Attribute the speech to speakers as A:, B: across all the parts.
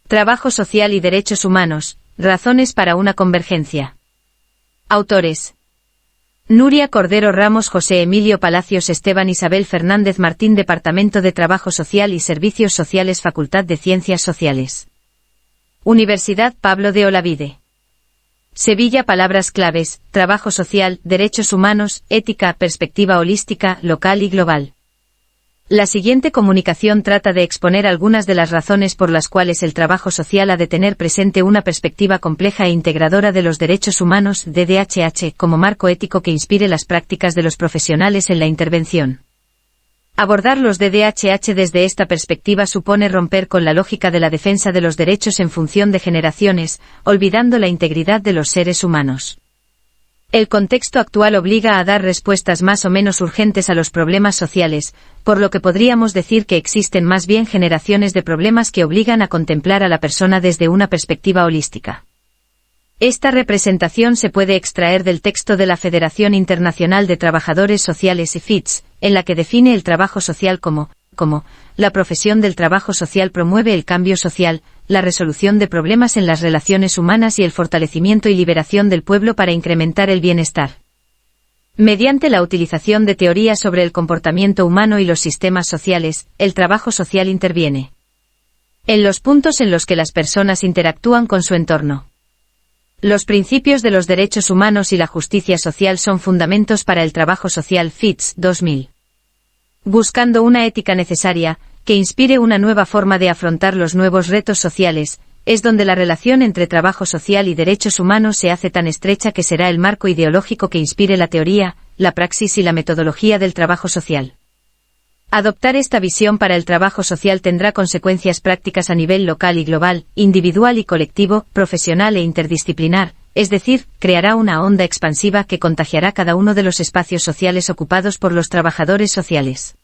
A: Trabajo social y derechos humanos, razones para una convergencia. Autores: Nuria Cordero Ramos, José Emilio Palacios, Esteban Isabel Fernández Martín, Departamento de Trabajo Social y Servicios Sociales, Facultad de Ciencias Sociales, Universidad Pablo de Olavide. Sevilla. Palabras claves: trabajo social, derechos humanos, ética, perspectiva holística, local y global. La siguiente comunicación trata de exponer algunas de las razones por las cuales el trabajo social ha de tener presente una perspectiva compleja e integradora de los derechos humanos, DDHH, como marco ético que inspire las prácticas de los profesionales en la intervención. Abordar los DDHH desde esta perspectiva supone romper con la lógica de la defensa de los derechos en función de generaciones, olvidando la integridad de los seres humanos. El contexto actual obliga a dar respuestas más o menos urgentes a los problemas sociales, por lo que podríamos decir que existen más bien generaciones de problemas que obligan a contemplar a la persona desde una perspectiva holística. Esta representación se puede extraer del texto de la Federación Internacional de Trabajadores Sociales FITS, en la que define el trabajo social como la profesión del trabajo social promueve el cambio social, la resolución de problemas en las relaciones humanas y el fortalecimiento y liberación del pueblo para incrementar el bienestar. Mediante la utilización de teorías sobre el comportamiento humano y los sistemas sociales, el trabajo social interviene en los puntos en los que las personas interactúan con su entorno. Los principios de los derechos humanos y la justicia social son fundamentos para el trabajo social. FITS 2000. Buscando una ética necesaria, que inspire una nueva forma de afrontar los nuevos retos sociales, es donde la relación entre trabajo social y derechos humanos se hace tan estrecha que será el marco ideológico que inspire la teoría, la praxis y la metodología del trabajo social. Adoptar esta visión para el trabajo social tendrá consecuencias prácticas a nivel local y global, individual y colectivo, profesional e interdisciplinar, es decir, creará una onda expansiva que contagiará cada uno de los espacios sociales ocupados por los trabajadores sociales.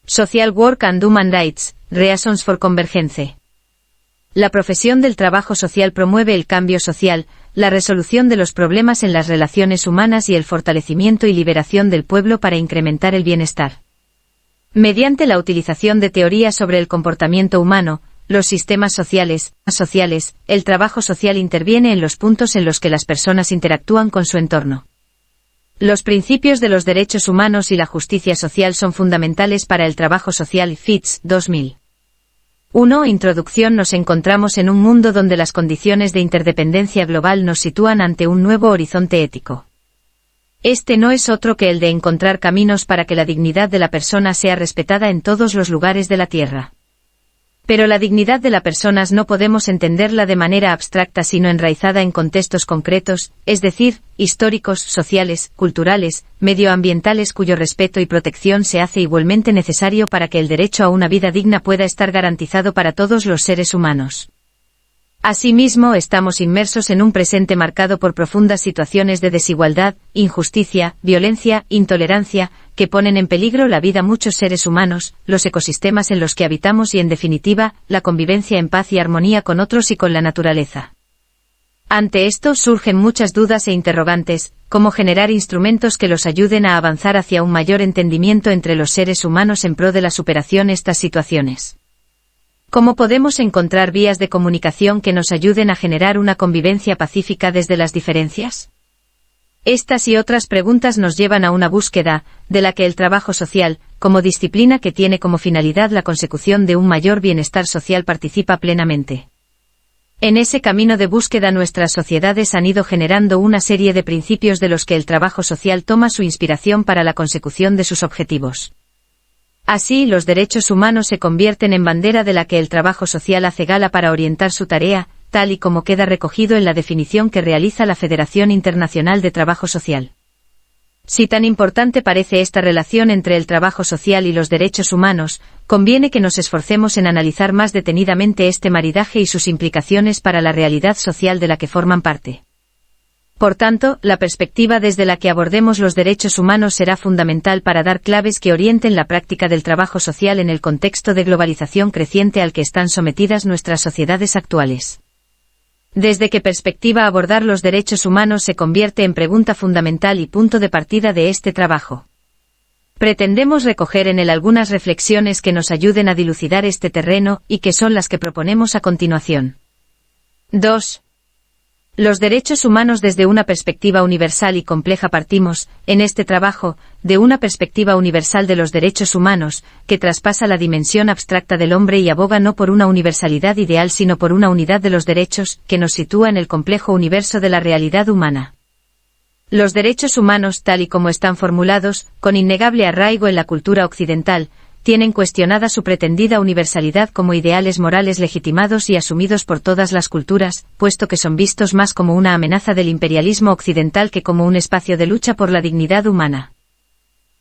A: Social Work and Human Rights, Reasons for Convergence. La profesión del trabajo social promueve el cambio social, la resolución de los problemas en las relaciones humanas y el fortalecimiento y liberación del pueblo para incrementar el bienestar. Mediante la utilización de teorías sobre el comportamiento humano, los sistemas sociales, el trabajo social interviene en los puntos en los que las personas interactúan con su entorno. Los principios de los derechos humanos y la justicia social son fundamentales para el trabajo social. FITS 2000. 1. Introducción. Nos encontramos en un mundo donde las condiciones de interdependencia global nos sitúan ante un nuevo horizonte ético. Este no es otro que el de encontrar caminos para que la dignidad de la persona sea respetada en todos los lugares de la Tierra. Pero la dignidad de las personas no podemos entenderla de manera abstracta sino enraizada en contextos concretos, es decir, históricos, sociales, culturales, medioambientales cuyo respeto y protección se hace igualmente necesario para que el derecho a una vida digna pueda estar garantizado para todos los seres humanos. Asimismo, estamos inmersos en un presente marcado por profundas situaciones de desigualdad, injusticia, violencia, intolerancia, que ponen en peligro la vida de muchos seres humanos, los ecosistemas en los que habitamos y, en definitiva, la convivencia en paz y armonía con otros y con la naturaleza. Ante esto surgen muchas dudas e interrogantes: ¿cómo generar instrumentos que los ayuden a avanzar hacia un mayor entendimiento entre los seres humanos en pro de la superación de estas situaciones? ¿Cómo podemos encontrar vías de comunicación que nos ayuden a generar una convivencia pacífica desde las diferencias? Estas y otras preguntas nos llevan a una búsqueda, de la que el trabajo social, como disciplina que tiene como finalidad la consecución de un mayor bienestar social, participa plenamente. En ese camino de búsqueda nuestras sociedades han ido generando una serie de principios de los que el trabajo social toma su inspiración para la consecución de sus objetivos. Así, los derechos humanos se convierten en bandera de la que el trabajo social hace gala para orientar su tarea, tal y como queda recogido en la definición que realiza la Federación Internacional de Trabajo Social. Si tan importante parece esta relación entre el trabajo social y los derechos humanos, conviene que nos esforcemos en analizar más detenidamente este maridaje y sus implicaciones para la realidad social de la que forman parte. Por tanto, la perspectiva desde la que abordemos los derechos humanos será fundamental para dar claves que orienten la práctica del trabajo social en el contexto de globalización creciente al que están sometidas nuestras sociedades actuales. ¿Desde qué perspectiva abordar los derechos humanos se convierte en pregunta fundamental y punto de partida de este trabajo? Pretendemos recoger en él algunas reflexiones que nos ayuden a dilucidar este terreno y que son las que proponemos a continuación. 2. Los derechos humanos desde una perspectiva universal y compleja. Partimos, en este trabajo, de una perspectiva universal de los derechos humanos, que traspasa la dimensión abstracta del hombre y aboga no por una universalidad ideal sino por una unidad de los derechos, que nos sitúa en el complejo universo de la realidad humana. Los derechos humanos, tal y como están formulados, con innegable arraigo en la cultura occidental, tienen cuestionada su pretendida universalidad como ideales morales legitimados y asumidos por todas las culturas, puesto que son vistos más como una amenaza del imperialismo occidental que como un espacio de lucha por la dignidad humana.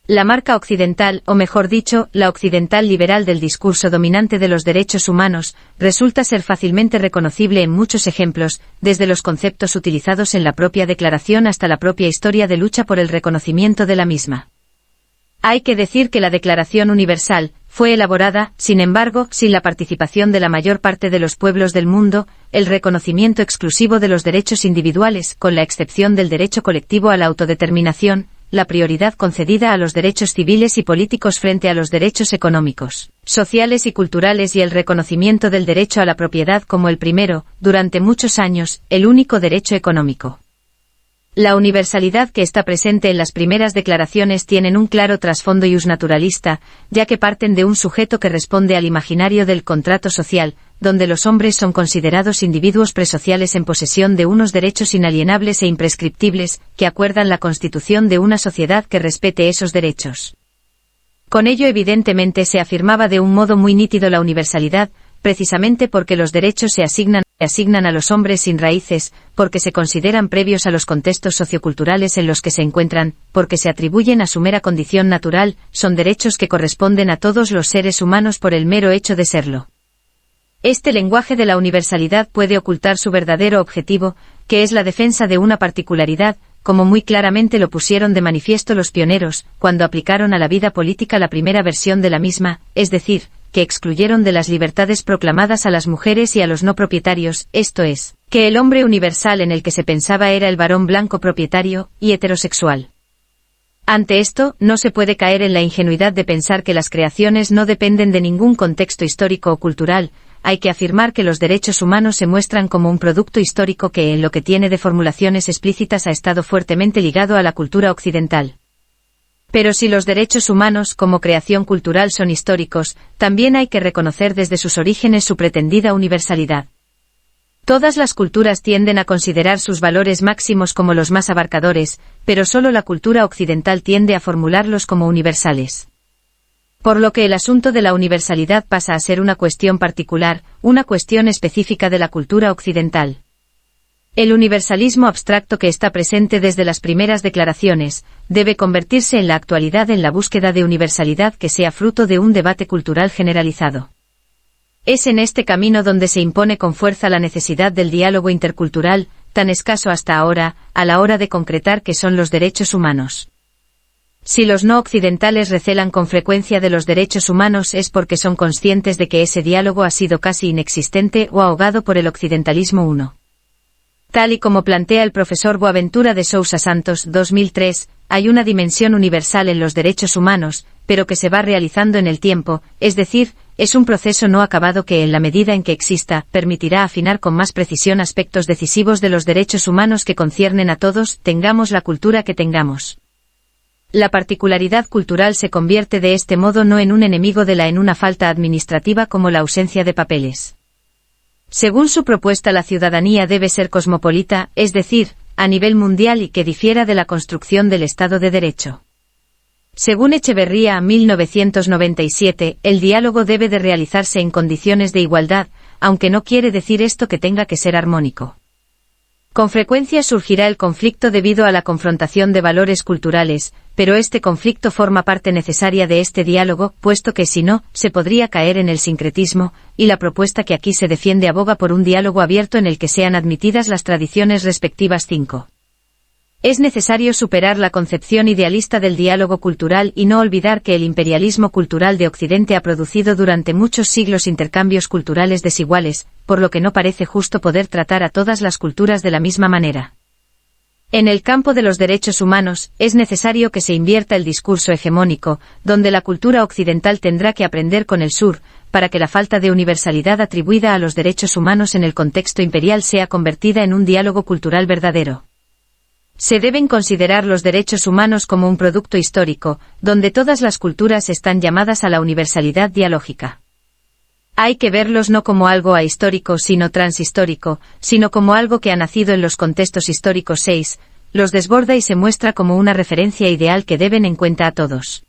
A: La marca occidental, o mejor dicho, la occidental liberal del discurso dominante de los derechos humanos, resulta ser fácilmente reconocible en muchos ejemplos, desde los conceptos utilizados en la propia declaración hasta la propia historia de lucha por el reconocimiento de la misma. Hay que decir que la Declaración Universal fue elaborada, sin embargo, sin la participación de la mayor parte de los pueblos del mundo, el reconocimiento exclusivo de los derechos individuales, con la excepción del derecho colectivo a la autodeterminación, la prioridad concedida a los derechos civiles y políticos frente a los derechos económicos, sociales y culturales y el reconocimiento del derecho a la propiedad como el primero, durante muchos años, el único derecho económico. La universalidad que está presente en las primeras declaraciones tienen un claro trasfondo iusnaturalista, ya que parten de un sujeto que responde al imaginario del contrato social, donde los hombres son considerados individuos presociales en posesión de unos derechos inalienables e imprescriptibles, que acuerdan la constitución de una sociedad que respete esos derechos. Con ello evidentemente se afirmaba de un modo muy nítido la universalidad, precisamente porque los derechos se asignan a los hombres sin raíces, porque se consideran previos a los contextos socioculturales en los que se encuentran, porque se atribuyen a su mera condición natural, son derechos que corresponden a todos los seres humanos por el mero hecho de serlo. Este lenguaje de la universalidad puede ocultar su verdadero objetivo, que es la defensa de una particularidad, como muy claramente lo pusieron de manifiesto los pioneros, cuando aplicaron a la vida política la primera versión de la misma, es decir, que excluyeron de las libertades proclamadas a las mujeres y a los no propietarios, esto es, que el hombre universal en el que se pensaba era el varón blanco propietario y heterosexual. Ante esto, no se puede caer en la ingenuidad de pensar que las creaciones no dependen de ningún contexto histórico o cultural. Hay que afirmar que los derechos humanos se muestran como un producto histórico que, en lo que tiene de formulaciones explícitas, ha estado fuertemente ligado a la cultura occidental. Pero si los derechos humanos como creación cultural son históricos, también hay que reconocer desde sus orígenes su pretendida universalidad. Todas las culturas tienden a considerar sus valores máximos como los más abarcadores, pero solo la cultura occidental tiende a formularlos como universales. Por lo que el asunto de la universalidad pasa a ser una cuestión particular, una cuestión específica de la cultura occidental. El universalismo abstracto que está presente desde las primeras declaraciones, debe convertirse en la actualidad en la búsqueda de universalidad que sea fruto de un debate cultural generalizado. Es en este camino donde se impone con fuerza la necesidad del diálogo intercultural, tan escaso hasta ahora, a la hora de concretar qué son los derechos humanos. Si los no occidentales recelan con frecuencia de los derechos humanos es porque son conscientes de que ese diálogo ha sido casi inexistente o ahogado por el occidentalismo I. Tal y como plantea el profesor Boaventura de Sousa Santos, 2003, hay una dimensión universal en los derechos humanos, pero que se va realizando en el tiempo, es decir, es un proceso no acabado que, en la medida en que exista, permitirá afinar con más precisión aspectos decisivos de los derechos humanos que conciernen a todos, tengamos la cultura que tengamos. La particularidad cultural se convierte de este modo no en un enemigo de la en una falta administrativa como la ausencia de papeles. Según su propuesta, la ciudadanía debe ser cosmopolita, es decir, a nivel mundial y que difiera de la construcción del Estado de Derecho. Según Echeverría, 1997, el diálogo debe de realizarse en condiciones de igualdad, aunque no quiere decir esto que tenga que ser armónico. Con frecuencia surgirá el conflicto debido a la confrontación de valores culturales, pero este conflicto forma parte necesaria de este diálogo, puesto que si no, se podría caer en el sincretismo, y la propuesta que aquí se defiende aboga por un diálogo abierto en el que sean admitidas las tradiciones respectivas. 5. Es necesario superar la concepción idealista del diálogo cultural y no olvidar que el imperialismo cultural de Occidente ha producido durante muchos siglos intercambios culturales desiguales, por lo que no parece justo poder tratar a todas las culturas de la misma manera. En el campo de los derechos humanos, es necesario que se invierta el discurso hegemónico, donde la cultura occidental tendrá que aprender con el sur, para que la falta de universalidad atribuida a los derechos humanos en el contexto imperial sea convertida en un diálogo cultural verdadero. Se deben considerar los derechos humanos como un producto histórico, donde todas las culturas están llamadas a la universalidad dialógica. Hay que verlos no como algo ahistórico sino transhistórico, sino como algo que ha nacido en los contextos históricos 6, los desborda y se muestra como una referencia ideal que deben en cuenta a todos.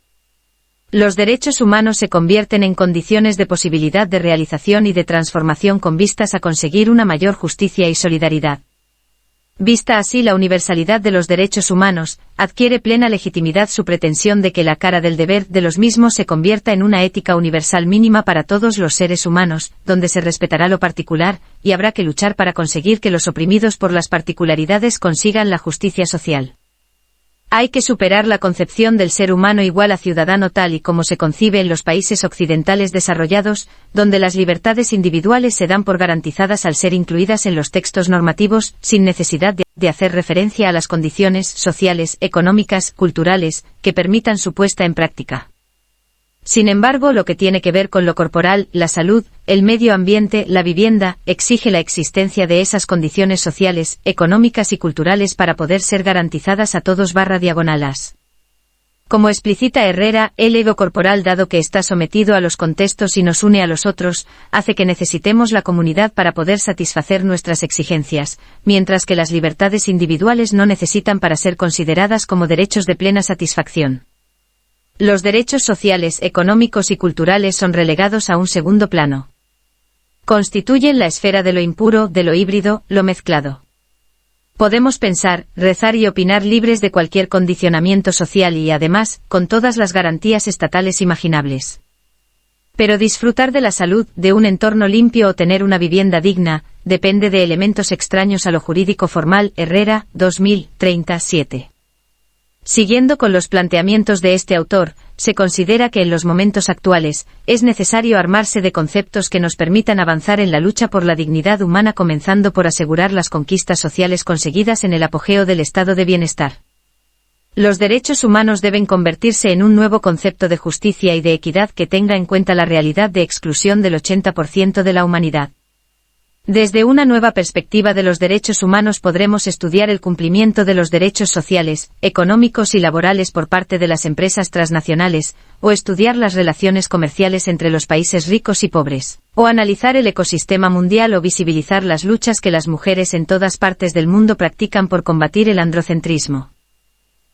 A: Los derechos humanos se convierten en condiciones de posibilidad de realización y de transformación con vistas a conseguir una mayor justicia y solidaridad. Vista así la universalidad de los derechos humanos, adquiere plena legitimidad su pretensión de que la cara del deber de los mismos se convierta en una ética universal mínima para todos los seres humanos, donde se respetará lo particular, y habrá que luchar para conseguir que los oprimidos por las particularidades consigan la justicia social. Hay que superar la concepción del ser humano igual a ciudadano tal y como se concibe en los países occidentales desarrollados, donde las libertades individuales se dan por garantizadas al ser incluidas en los textos normativos, sin necesidad de hacer referencia a las condiciones sociales, económicas, culturales, que permitan su puesta en práctica. Sin embargo, lo que tiene que ver con lo corporal, la salud, el medio ambiente, la vivienda, exige la existencia de esas condiciones sociales, económicas y culturales para poder ser garantizadas a todos /diagonalas. Como explicita Herrera, el ego corporal dado que está sometido a los contextos y nos une a los otros, hace que necesitemos la comunidad para poder satisfacer nuestras exigencias, mientras que las libertades individuales no necesitan para ser consideradas como derechos de plena satisfacción. Los derechos sociales, económicos y culturales son relegados a un segundo plano. Constituyen la esfera de lo impuro, de lo híbrido, lo mezclado. Podemos pensar, rezar y opinar libres de cualquier condicionamiento social y, además, con todas las garantías estatales imaginables. Pero disfrutar de la salud, de un entorno limpio o tener una vivienda digna, depende de elementos extraños a lo jurídico formal. Herrera, 2037. Siguiendo con los planteamientos de este autor, se considera que en los momentos actuales, es necesario armarse de conceptos que nos permitan avanzar en la lucha por la dignidad humana, comenzando por asegurar las conquistas sociales conseguidas en el apogeo del estado de bienestar. Los derechos humanos deben convertirse en un nuevo concepto de justicia y de equidad que tenga en cuenta la realidad de exclusión del 80% de la humanidad. Desde una nueva perspectiva de los derechos humanos podremos estudiar el cumplimiento de los derechos sociales, económicos y laborales por parte de las empresas transnacionales, o estudiar las relaciones comerciales entre los países ricos y pobres, o analizar el ecosistema mundial o visibilizar las luchas que las mujeres en todas partes del mundo practican por combatir el androcentrismo.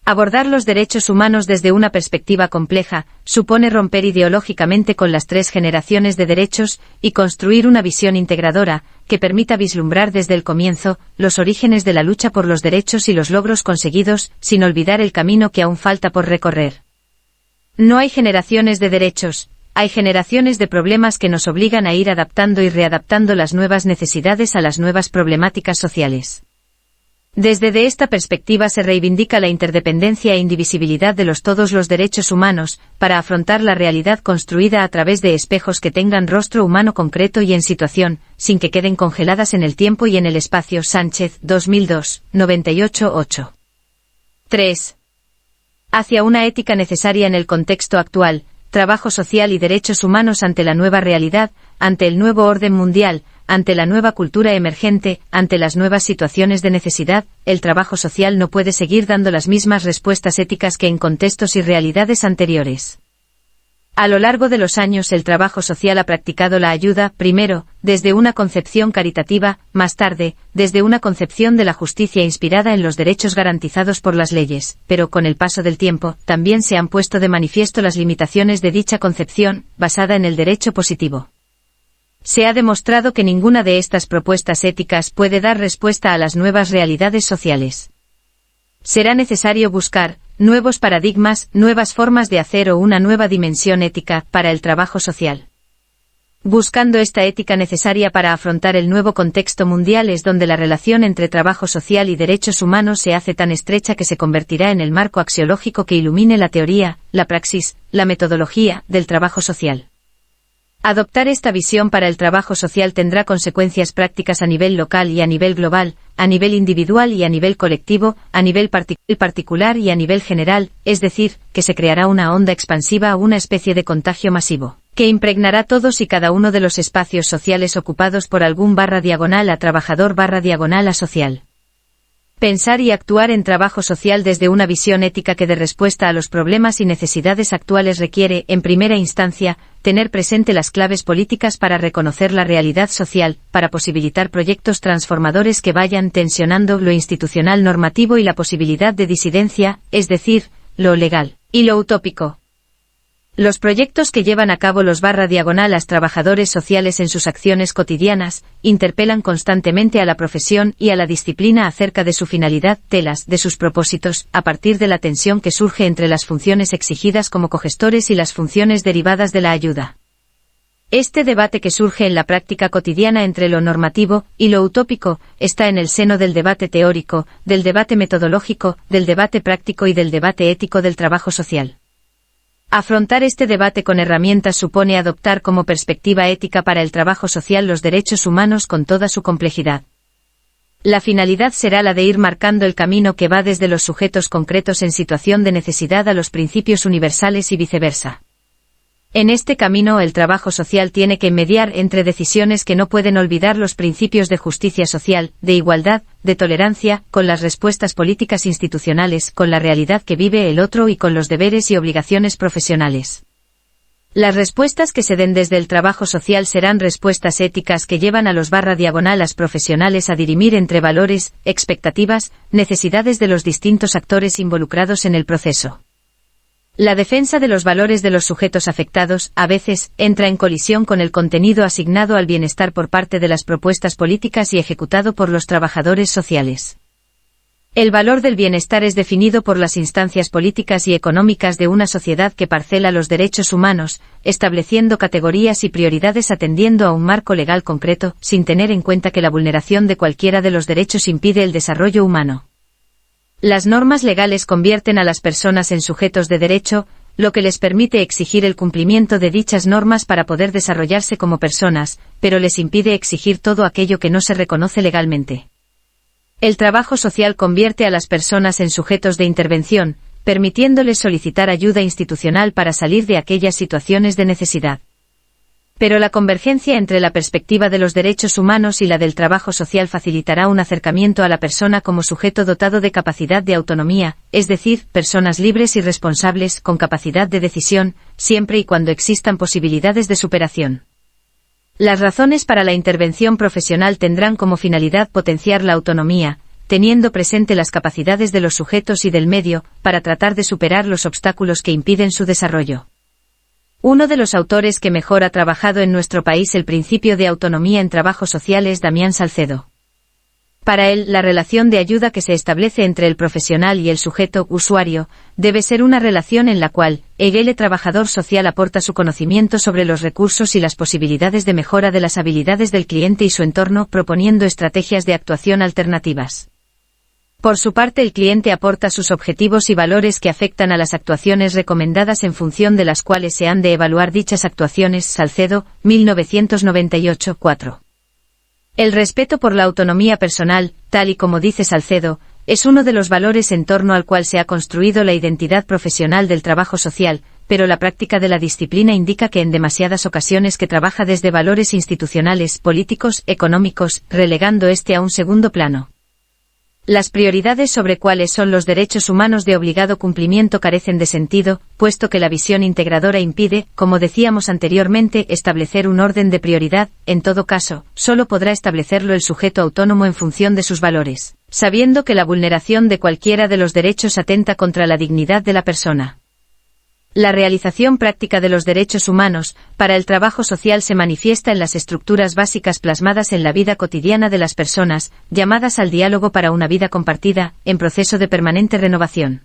A: Abordar los derechos humanos desde una perspectiva compleja, supone romper ideológicamente con las tres generaciones de derechos, y construir una visión integradora, que permita vislumbrar desde el comienzo, los orígenes de la lucha por los derechos y los logros conseguidos, sin olvidar el camino que aún falta por recorrer. No hay generaciones de derechos, hay generaciones de problemas que nos obligan a ir adaptando y readaptando las nuevas necesidades a las nuevas problemáticas sociales. Desde esta perspectiva se reivindica la interdependencia e indivisibilidad de todos los derechos humanos, para afrontar la realidad construida a través de espejos que tengan rostro humano concreto y en situación, sin que queden congeladas en el tiempo y en el espacio. Sánchez, 2002, 98-8. 3. Hacia una ética necesaria en el contexto actual, trabajo social y derechos humanos ante la nueva realidad, ante el nuevo orden mundial, ante la nueva cultura emergente, ante las nuevas situaciones de necesidad, el trabajo social no puede seguir dando las mismas respuestas éticas que en contextos y realidades anteriores. A lo largo de los años el trabajo social ha practicado la ayuda, primero, desde una concepción caritativa, más tarde, desde una concepción de la justicia inspirada en los derechos garantizados por las leyes, pero con el paso del tiempo, también se han puesto de manifiesto las limitaciones de dicha concepción, basada en el derecho positivo. Se ha demostrado que ninguna de estas propuestas éticas puede dar respuesta a las nuevas realidades sociales. Será necesario buscar nuevos paradigmas, nuevas formas de hacer o una nueva dimensión ética para el trabajo social. Buscando esta ética necesaria para afrontar el nuevo contexto mundial es donde la relación entre trabajo social y derechos humanos se hace tan estrecha que se convertirá en el marco axiológico que ilumine la teoría, la praxis, la metodología del trabajo social. Adoptar esta visión para el trabajo social tendrá consecuencias prácticas a nivel local y a nivel global, a nivel individual y a nivel colectivo, a nivel particular y a nivel general, es decir, que se creará una onda expansiva o una especie de contagio masivo, que impregnará todos y cada uno de los espacios sociales ocupados por algún /a trabajador /a social. Pensar y actuar en trabajo social desde una visión ética que dé respuesta a los problemas y necesidades actuales requiere, en primera instancia, tener presente las claves políticas para reconocer la realidad social, para posibilitar proyectos transformadores que vayan tensionando lo institucional normativo y la posibilidad de disidencia, es decir, lo legal, y lo utópico. Los proyectos que llevan a cabo los /as trabajadores sociales en sus acciones cotidianas, interpelan constantemente a la profesión y a la disciplina acerca de su finalidad, de sus propósitos, a partir de la tensión que surge entre las funciones exigidas como cogestores y las funciones derivadas de la ayuda. Este debate que surge en la práctica cotidiana entre lo normativo y lo utópico, está en el seno del debate teórico, del debate metodológico, del debate práctico y del debate ético del trabajo social. Afrontar este debate con herramientas supone adoptar como perspectiva ética para el trabajo social los derechos humanos con toda su complejidad. La finalidad será la de ir marcando el camino que va desde los sujetos concretos en situación de necesidad a los principios universales y viceversa. En este camino el trabajo social tiene que mediar entre decisiones que no pueden olvidar los principios de justicia social, de igualdad, de tolerancia, con las respuestas políticas institucionales, con la realidad que vive el otro y con los deberes y obligaciones profesionales. Las respuestas que se den desde el trabajo social serán respuestas éticas que llevan a los /as profesionales a dirimir entre valores, expectativas, necesidades de los distintos actores involucrados en el proceso. La defensa de los valores de los sujetos afectados, a veces, entra en colisión con el contenido asignado al bienestar por parte de las propuestas políticas y ejecutado por los trabajadores sociales. El valor del bienestar es definido por las instancias políticas y económicas de una sociedad que parcela los derechos humanos, estableciendo categorías y prioridades atendiendo a un marco legal concreto, sin tener en cuenta que la vulneración de cualquiera de los derechos impide el desarrollo humano. Las normas legales convierten a las personas en sujetos de derecho, lo que les permite exigir el cumplimiento de dichas normas para poder desarrollarse como personas, pero les impide exigir todo aquello que no se reconoce legalmente. El trabajo social convierte a las personas en sujetos de intervención, permitiéndoles solicitar ayuda institucional para salir de aquellas situaciones de necesidad. Pero la convergencia entre la perspectiva de los derechos humanos y la del trabajo social facilitará un acercamiento a la persona como sujeto dotado de capacidad de autonomía, es decir, personas libres y responsables con capacidad de decisión, siempre y cuando existan posibilidades de superación. Las razones para la intervención profesional tendrán como finalidad potenciar la autonomía, teniendo presente las capacidades de los sujetos y del medio, para tratar de superar los obstáculos que impiden su desarrollo. Uno de los autores que mejor ha trabajado en nuestro país el principio de autonomía en trabajo social es Damián Salcedo. Para él, la relación de ayuda que se establece entre el profesional y el sujeto usuario debe ser una relación en la cual el trabajador social aporta su conocimiento sobre los recursos y las posibilidades de mejora de las habilidades del cliente y su entorno, proponiendo estrategias de actuación alternativas. Por su parte, el cliente aporta sus objetivos y valores que afectan a las actuaciones recomendadas en función de las cuales se han de evaluar dichas actuaciones. Salcedo, 1998, 4. El respeto por la autonomía personal, tal y como dice Salcedo, es uno de los valores en torno al cual se ha construido la identidad profesional del trabajo social, pero la práctica de la disciplina indica que en demasiadas ocasiones que trabaja desde valores institucionales, políticos, económicos, relegando este a un segundo plano. Las prioridades sobre cuáles son los derechos humanos de obligado cumplimiento carecen de sentido, puesto que la visión integradora impide, como decíamos anteriormente, establecer un orden de prioridad. En todo caso, solo podrá establecerlo el sujeto autónomo en función de sus valores, sabiendo que la vulneración de cualquiera de los derechos atenta contra la dignidad de la persona. La realización práctica de los derechos humanos, para el trabajo social se manifiesta en las estructuras básicas plasmadas en la vida cotidiana de las personas, llamadas al diálogo para una vida compartida, en proceso de permanente renovación.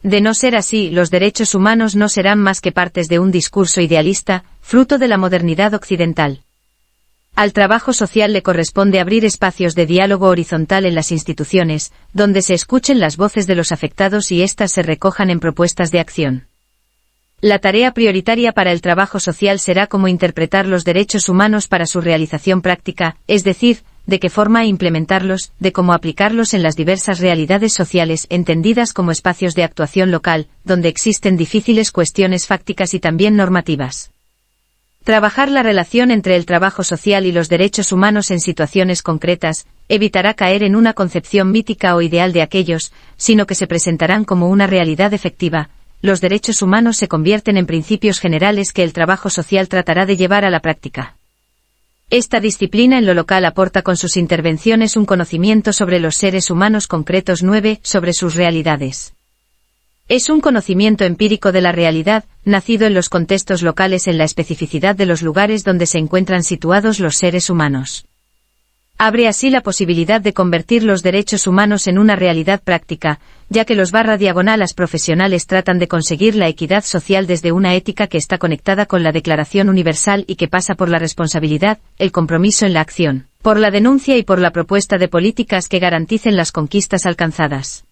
A: De no ser así, los derechos humanos no serán más que partes de un discurso idealista, fruto de la modernidad occidental. Al trabajo social le corresponde abrir espacios de diálogo horizontal en las instituciones, donde se escuchen las voces de los afectados y éstas se recojan en propuestas de acción. La tarea prioritaria para el trabajo social será cómo interpretar los derechos humanos para su realización práctica, es decir, de qué forma implementarlos, de cómo aplicarlos en las diversas realidades sociales entendidas como espacios de actuación local, donde existen difíciles cuestiones fácticas y también normativas. Trabajar la relación entre el trabajo social y los derechos humanos en situaciones concretas, evitará caer en una concepción mítica o ideal de aquellos, sino que se presentarán como una realidad efectiva. Los derechos humanos se convierten en principios generales que el trabajo social tratará de llevar a la práctica. Esta disciplina en lo local aporta con sus intervenciones un conocimiento sobre los seres humanos concretos 9, sobre sus realidades. Es un conocimiento empírico de la realidad, nacido en los contextos locales en la especificidad de los lugares donde se encuentran situados los seres humanos. Abre así la posibilidad de convertir los derechos humanos en una realidad práctica, ya que los /las profesionales tratan de conseguir la equidad social desde una ética que está conectada con la Declaración Universal y que pasa por la responsabilidad, el compromiso en la acción, por la denuncia y por la propuesta de políticas que garanticen las conquistas alcanzadas.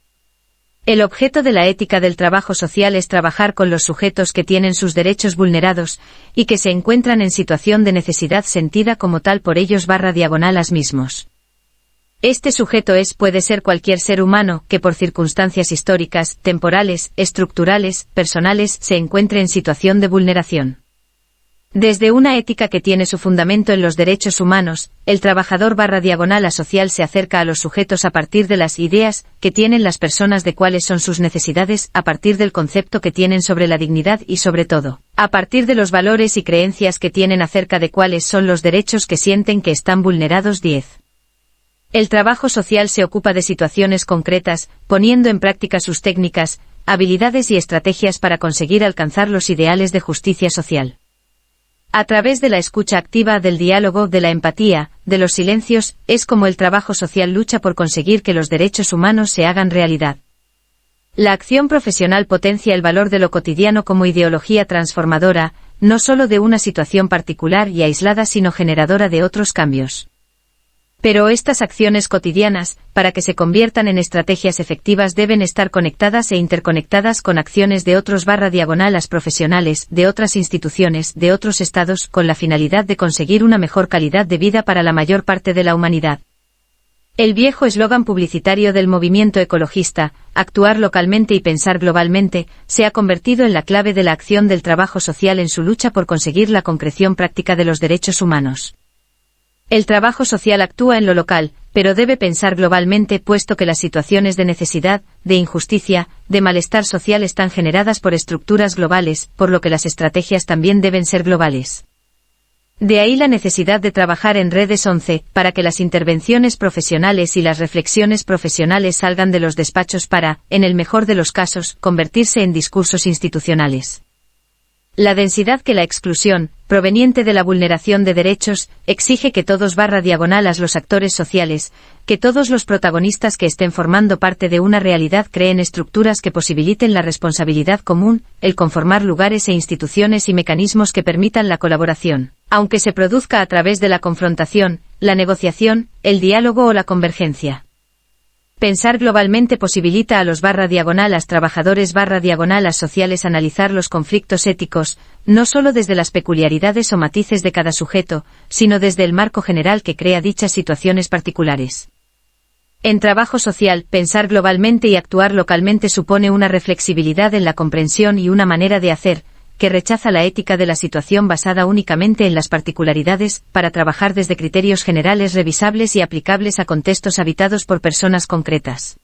A: El objeto de la ética del trabajo social es trabajar con los sujetos que tienen sus derechos vulnerados, y que se encuentran en situación de necesidad sentida como tal por ellos /las mismos. Este sujeto puede ser cualquier ser humano que por circunstancias históricas, temporales, estructurales, personales, se encuentre en situación de vulneración. Desde una ética que tiene su fundamento en los derechos humanos, el trabajador /a social se acerca a los sujetos a partir de las ideas que tienen las personas de cuáles son sus necesidades, a partir del concepto que tienen sobre la dignidad y sobre todo, a partir de los valores y creencias que tienen acerca de cuáles son los derechos que sienten que están vulnerados. 10. El trabajo social se ocupa de situaciones concretas, poniendo en práctica sus técnicas, habilidades y estrategias para conseguir alcanzar los ideales de justicia social. A través de la escucha activa, del diálogo, de la empatía, de los silencios, es como el trabajo social lucha por conseguir que los derechos humanos se hagan realidad. La acción profesional potencia el valor de lo cotidiano como ideología transformadora, no solo de una situación particular y aislada, sino generadora de otros cambios. Pero estas acciones cotidianas, para que se conviertan en estrategias efectivas, deben estar conectadas e interconectadas con acciones de otros /las profesionales, de otras instituciones, de otros estados, con la finalidad de conseguir una mejor calidad de vida para la mayor parte de la humanidad. El viejo eslogan publicitario del movimiento ecologista, actuar localmente y pensar globalmente, se ha convertido en la clave de la acción del trabajo social en su lucha por conseguir la concreción práctica de los derechos humanos. El trabajo social actúa en lo local, pero debe pensar globalmente, puesto que las situaciones de necesidad, de injusticia, de malestar social están generadas por estructuras globales, por lo que las estrategias también deben ser globales. De ahí la necesidad de trabajar en redes 11, para que las intervenciones profesionales y las reflexiones profesionales salgan de los despachos para, en el mejor de los casos, convertirse en discursos institucionales. La densidad que la exclusión, proveniente de la vulneración de derechos, exige que todos /a los actores sociales, que todos los protagonistas que estén formando parte de una realidad creen estructuras que posibiliten la responsabilidad común, el conformar lugares e instituciones y mecanismos que permitan la colaboración, aunque se produzca a través de la confrontación, la negociación, el diálogo o la convergencia. Pensar globalmente posibilita a los /las trabajadores /las sociales analizar los conflictos éticos, no solo desde las peculiaridades o matices de cada sujeto, sino desde el marco general que crea dichas situaciones particulares. En trabajo social, pensar globalmente y actuar localmente supone una reflexibilidad en la comprensión y una manera de hacer, que rechaza la ética de la situación basada únicamente en las particularidades, para trabajar desde criterios generales revisables y aplicables a contextos habitados por personas concretas.